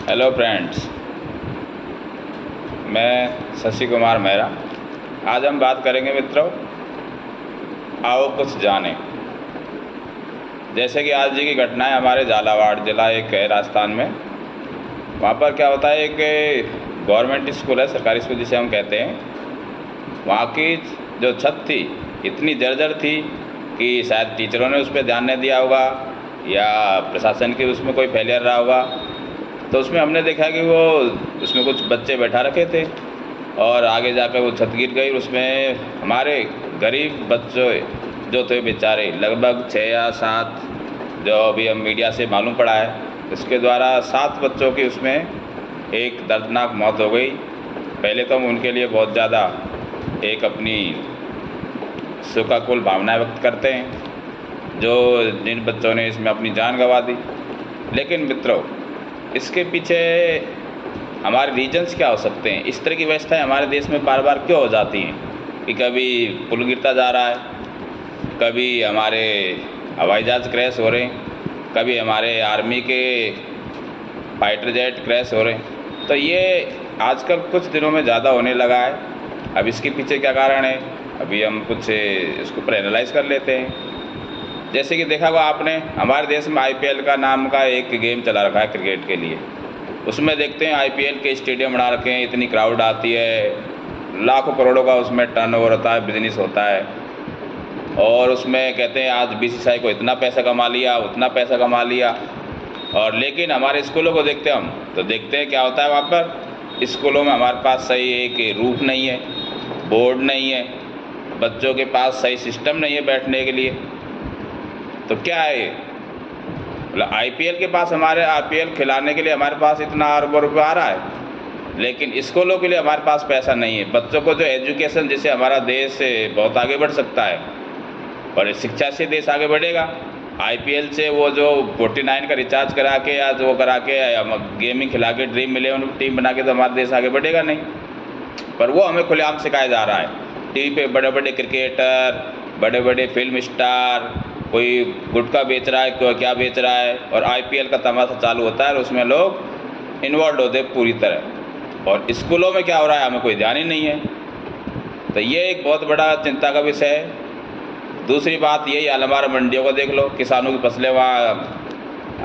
Hello friends, मैं शशि कुमार मेहरा। आज हम बात करेंगे मित्रों, आओ कुछ जानें। जैसे कि आज जी की घटना है, हमारे झालावाड़ ज़िला एक है राजस्थान में। वहाँ पर क्या होता है, एक गवर्नमेंट स्कूल है, सरकारी स्कूल जिसे हम कहते हैं। वहाँ की जो छत थी इतनी जर्जर थी कि शायद टीचरों ने उस पर ध्यान नहीं दिया होगा या प्रशासन की उसमें कोई फेलियर रहा होगा। तो उसमें हमने देखा कि वो उसमें कुछ बच्चे बैठा रखे थे और आगे जाकर वो छत गिर गई। उसमें हमारे गरीब बच्चों जो थे बेचारे, लगभग 6 या 7, जो अभी हम मीडिया से मालूम पड़ा है, इसके द्वारा 7 बच्चों की उसमें एक दर्दनाक मौत हो गई। पहले तो हम उनके लिए बहुत ज़्यादा एक अपनी शोकाकुल भावनाएं व्यक्त करते हैं, जो जिन बच्चों ने इसमें अपनी जान गंवा दी। लेकिन मित्रों, इसके पीछे हमारे रीजन्स क्या हो सकते हैं? इस तरह की व्यवस्थाएं हमारे देश में बार बार क्यों हो जाती हैं कि कभी पुल गिरता जा रहा है, कभी हमारे हवाई जहाज़ क्रैश हो रहे हैं, कभी हमारे आर्मी के फाइटर जेट क्रैश हो रहे हैं। तो ये आजकल कुछ दिनों में ज़्यादा होने लगा है। अब इसके पीछे क्या कारण है, अभी हम कुछ इसको ऊपर एनालाइज कर लेते हैं। जैसे कि देखा होगा आपने, हमारे देश में IPL का नाम का एक गेम चला रखा है क्रिकेट के लिए। उसमें देखते हैं IPL के स्टेडियम बना रखे हैं, इतनी क्राउड आती है, लाखों करोड़ों का उसमें टर्नओवर होता है, बिजनेस होता है। और उसमें कहते हैं आज BCCI को इतना पैसा कमा लिया, उतना पैसा कमा लिया। और लेकिन हमारे स्कूलों को देखते हम तो देखते हैं क्या होता है। वहाँ पर स्कूलों में हमारे पास सही एक रूफ नहीं है, बोर्ड नहीं है, बच्चों के पास सही सिस्टम नहीं है बैठने के लिए। तो क्या है, मतलब IPL के पास हमारे IPL खिलाने के लिए हमारे पास इतना अरबों रुपये आ रहा है, लेकिन स्कूलों के लिए हमारे पास पैसा नहीं है। बच्चों को जो एजुकेशन, जिससे हमारा देश बहुत आगे बढ़ सकता है और शिक्षा से देश आगे बढ़ेगा। IPL से वो जो 49 का रिचार्ज करा के या जो करा के गेमिंग खिला के ड्रीम 11 टीम बना के तो हमारा देश आगे बढ़ेगा नहीं। पर वो हमें खुलेआम सिखाया जा रहा है। TV पे बड़े बड़े क्रिकेटर, बड़े बड़े फिल्म स्टार, कोई गुटखा बेच रहा है, कोई क्या बेच रहा है, और IPL का तमाशा चालू होता है और उसमें लोग इन्वॉल्व होते हैं पूरी तरह। और स्कूलों में क्या हो रहा है हमें कोई ध्यान ही नहीं है। तो ये एक बहुत बड़ा चिंता का विषय है। दूसरी बात यही, हमारे मंडियों को देख लो, किसानों की फसलें, वहाँ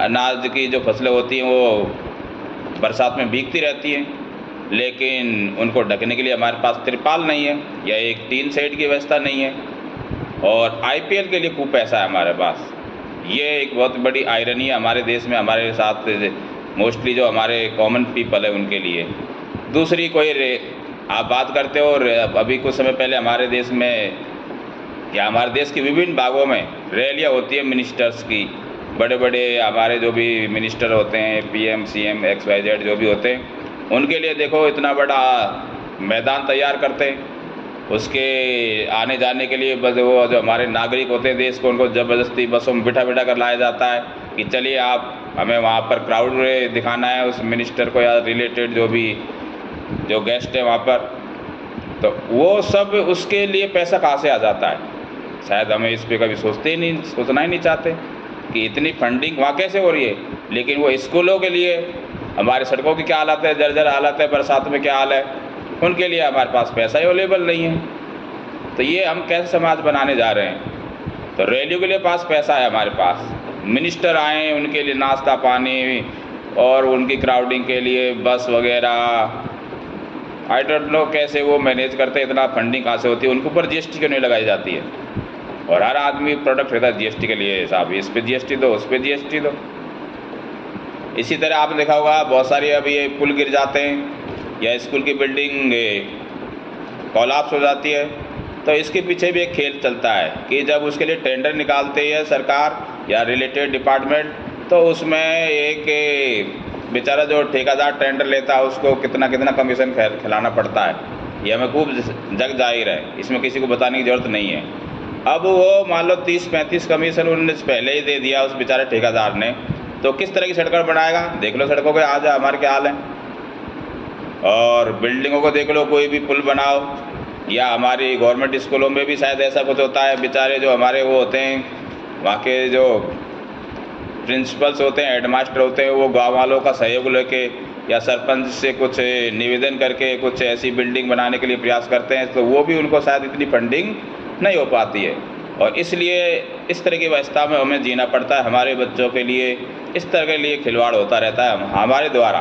अनाज की जो फसलें होती हैं वो बरसात में भीगती रहती हैं, लेकिन उनको ढकने के लिए हमारे पास तिरपाल नहीं है या एक टीन शेड की व्यवस्था नहीं है। और IPL के लिए खूब पैसा है हमारे पास। ये एक बहुत बड़ी आयरनी है हमारे देश में, हमारे साथ मोस्टली जो हमारे कॉमन पीपल है उनके लिए। दूसरी आप बात करते हो, और अभी कुछ समय पहले हमारे देश में या हमारे देश के विभिन्न भागों में रैलियाँ होती है मिनिस्टर्स की। बड़े बड़े हमारे जो भी मिनिस्टर होते हैं, PM CM XYZ जो भी होते हैं, उनके लिए देखो इतना बड़ा मैदान तैयार करते हैं। उसके आने जाने के लिए बस वो जो हमारे नागरिक होते हैं देश को, उनको ज़बरदस्ती बसों में बिठा बिठा कर लाया जाता है कि चलिए आप हमें वहाँ पर क्राउड दिखाना है उस मिनिस्टर को या रिलेटेड जो गेस्ट है वहाँ पर। तो वो सब उसके लिए पैसा कहाँ से आ जाता है, शायद हमें इस पर कभी सोचना ही नहीं चाहते कि इतनी फंडिंग वहाँ कैसे हो रही है। लेकिन वो स्कूलों के लिए, हमारे सड़कों की क्या हालत है, जर्जर हालत है, बरसात में क्या हाल है, उनके लिए हमारे पास पैसा ही अवेलेबल नहीं है। तो ये हम कैसे समाज बनाने जा रहे हैं? तो रैलियों के लिए पास पैसा है हमारे पास, मिनिस्टर आए उनके लिए नाश्ता पानी और उनकी क्राउडिंग के लिए बस वगैरह, आई डोंट नो कैसे वो मैनेज करते हैं, इतना फंडिंग कहाँ से होती है। उनके ऊपर GST क्यों नहीं लगाई जाती है? और हर आदमी प्रोडक्ट रहता है GST के लिए, साहब इस पर GST दो, उस पर GST दो। इसी तरह आपने देखा होगा बहुत सारी अभी ये पुल गिर जाते हैं या स्कूल की बिल्डिंग कोलैप्स हो जाती है, तो इसके पीछे भी एक खेल चलता है कि जब उसके लिए टेंडर निकालते हैं सरकार या रिलेटेड डिपार्टमेंट, तो उसमें एक बेचारा जो ठेकेदार टेंडर लेता है उसको कितना कितना कमीशन खिलाना पड़ता है। ये हमें खूब जग जाहिर है, इसमें किसी को बताने की ज़रूरत नहीं है। अब वो मान लो 30-35 कमीशन उन्होंने पहले ही दे दिया उस बेचारे ठेकेदार ने, तो किस तरह की सड़कें बनाएगा? देख लो सड़कों के आज हमारे क्या हाल है। और बिल्डिंगों को देख लो, कोई भी पुल बनाओ, या हमारी गवर्नमेंट स्कूलों में भी शायद ऐसा कुछ होता है। बेचारे जो हमारे वो होते हैं, वहाँ के जो प्रिंसिपल्स होते हैं, हेडमास्टर होते हैं, वो गाँव वालों का सहयोग लेके या सरपंच से कुछ निवेदन करके कुछ ऐसी बिल्डिंग बनाने के लिए प्रयास करते हैं, तो वो भी उनको शायद इतनी फंडिंग नहीं हो पाती है। और इसलिए इस तरह की व्यवस्था में हमें जीना पड़ता है। हमारे बच्चों के लिए इस तरह के लिए खिलवाड़ होता रहता है हमारे द्वारा।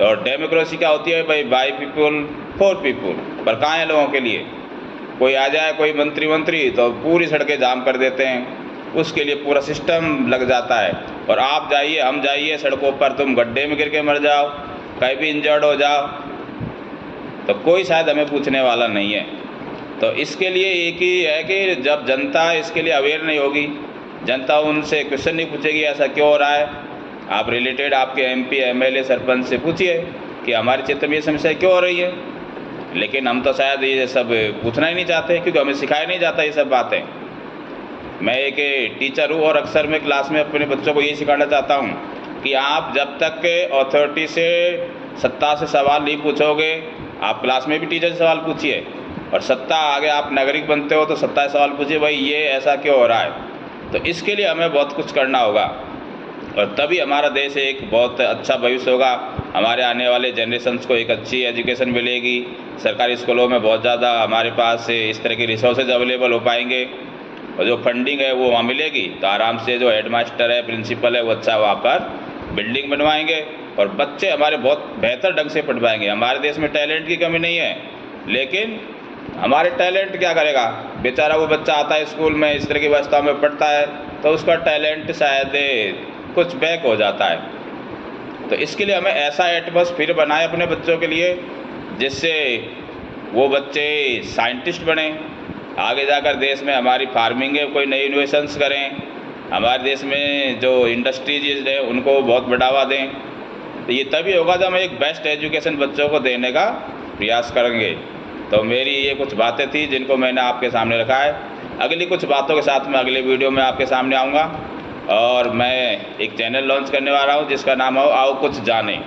और डेमोक्रेसी क्या होती है भाई, बाय पीपुल फॉर पीपुल, पर कहाँ है लोगों के लिए। कोई आ जाए कोई मंत्री तो पूरी सड़कें जाम कर देते हैं, उसके लिए पूरा सिस्टम लग जाता है। और आप जाइए हम जाइए सड़कों पर, तुम गड्ढे में गिर के मर जाओ, कहीं भी इंजर्ड हो जाओ, तो कोई शायद हमें पूछने वाला नहीं है। तो इसके लिए एक ही है कि जब जनता इसके लिए अवेयर नहीं होगी, जनता उनसे क्वेश्चन नहीं पूछेगी ऐसा क्यों हो रहा है, आप रिलेटेड आपके MP MLA सरपंच से पूछिए कि हमारे क्षेत्र में ये समस्या क्यों हो रही है। लेकिन हम तो शायद ये सब पूछना ही नहीं चाहते, क्योंकि हमें सिखाया नहीं जाता ये सब बातें। मैं एक टीचर हूँ और अक्सर मैं क्लास में अपने बच्चों को यही सिखाना चाहता हूँ कि आप जब तक अथॉरिटी से सत्ता से सवाल नहीं पूछोगे, आप क्लास में भी टीचर से सवाल पूछिए, और सत्ता आगे आप नागरिक बनते हो तो सत्ता से सवाल पूछिए भाई ये ऐसा क्यों हो रहा है। तो इसके लिए हमें बहुत कुछ करना होगा, और तभी हमारा देश एक बहुत अच्छा भविष्य होगा। हमारे आने वाले जनरेशन्स को एक अच्छी एजुकेशन मिलेगी, सरकारी स्कूलों में बहुत ज़्यादा हमारे पास इस तरह की रिसोर्सेज अवेलेबल हो पाएंगे, और जो फंडिंग है वो वहाँ मिलेगी तो आराम से जो हेडमास्टर है प्रिंसिपल है वो अच्छा वहाँ पर बिल्डिंग बनवाएंगे, और बच्चे हमारे बहुत बेहतर ढंग से पढ़ पाएंगे। हमारे देश में टैलेंट की कमी नहीं है, लेकिन हमारे टैलेंट क्या करेगा बेचारा, वो बच्चा आता है स्कूल में इस तरह की व्यवस्था में पढ़ता है तो उसका टैलेंट शायद कुछ बैक हो जाता है। तो इसके लिए हमें ऐसा एटमॉस्फेयर बनाए अपने बच्चों के लिए जिससे वो बच्चे साइंटिस्ट बने, आगे जाकर देश में हमारी फार्मिंग है कोई नई इनोवेशंस करें, हमारे देश में जो इंडस्ट्रीज है उनको बहुत बढ़ावा दें। तो ये तभी होगा जब हम एक बेस्ट एजुकेशन बच्चों को देने का प्रयास करेंगे। तो मेरी ये कुछ बातें थी जिनको मैंने आपके सामने रखा है। अगली कुछ बातों के साथ मैं अगले वीडियो में आपके सामने आऊँगा, और मैं एक चैनल लॉन्च करने वाला हूँ जिसका नाम है आओ कुछ जाने।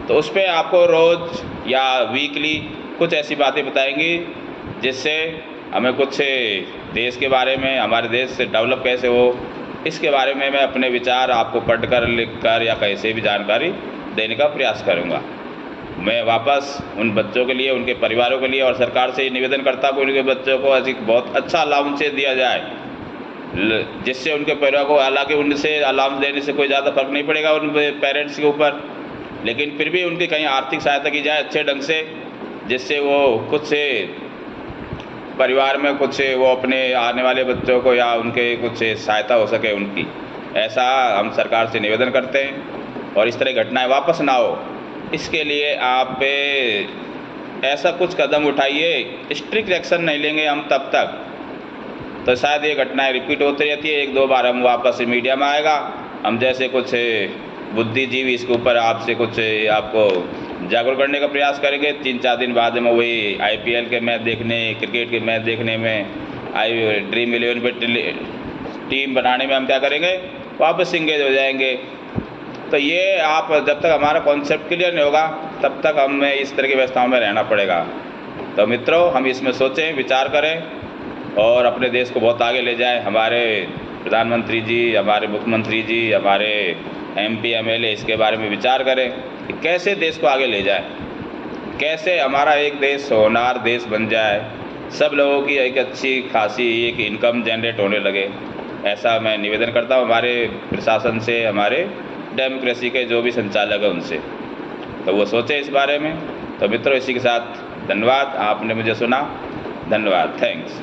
तो उस पर आपको रोज़ या वीकली कुछ ऐसी बातें बताएंगी जिससे हमें कुछ देश के बारे में, हमारे देश से डेवलप कैसे हो, इसके बारे में मैं अपने विचार आपको पढ़कर लिखकर या कैसे भी जानकारी देने का प्रयास करूँगा। मैं वापस उन बच्चों के लिए, उनके परिवारों के लिए और सरकार से निवेदन करता हूँ कि उनके बच्चों को अधिक बहुत अच्छा अलाउंसेस दिया जाए, जिससे उनके परिवार को, हालांकि उनसे अलाउंस देने से कोई ज़्यादा फर्क नहीं पड़ेगा उन पेरेंट्स के ऊपर, लेकिन फिर भी उनकी कहीं आर्थिक सहायता की जाए अच्छे ढंग से, जिससे वो कुछ परिवार में कुछ वो अपने आने वाले बच्चों को या उनके कुछ सहायता हो सके उनकी। ऐसा हम सरकार से निवेदन करते हैं, और इस तरह घटनाएं वापस ना हो इसके लिए आप ऐसा कुछ कदम उठाइए। स्ट्रिक्ट एक्शन नहीं लेंगे हम तब तक तो शायद ये घटनाएं रिपीट होती रहती है। एक दो बार हम वापस मीडिया में आएगा, हम जैसे कुछ बुद्धिजीवी इसके ऊपर आपसे कुछ आपको जागरूक करने का प्रयास करेंगे। 3-4 दिन बाद में वही IPL के मैच देखने, क्रिकेट के मैच देखने में, ड्रीम 11 पे टीम बनाने में हम क्या करेंगे, वापस इंगेज हो जाएंगे। तो ये आप जब तक हमारा कॉन्सेप्ट क्लियर नहीं होगा तब तक हमें इस तरह की व्यवस्थाओं में रहना पड़ेगा। तो मित्रों, हम इसमें सोचें, विचार करें और अपने देश को बहुत आगे ले जाएं। हमारे प्रधानमंत्री जी, हमारे मुख्यमंत्री जी, हमारे MP MLA इसके बारे में विचार करें कि कैसे देश को आगे ले जाए, कैसे हमारा एक देश होनहार देश बन जाए, सब लोगों की एक अच्छी खासी एक इनकम जनरेट होने लगे। ऐसा मैं निवेदन करता हूँ हमारे प्रशासन से, हमारे डेमोक्रेसी के जो भी संचालक हैं उनसे, तो वो सोचे इस बारे में। तो मित्रों, इसी के साथ धन्यवाद, आपने मुझे सुना, धन्यवाद, थैंक्स।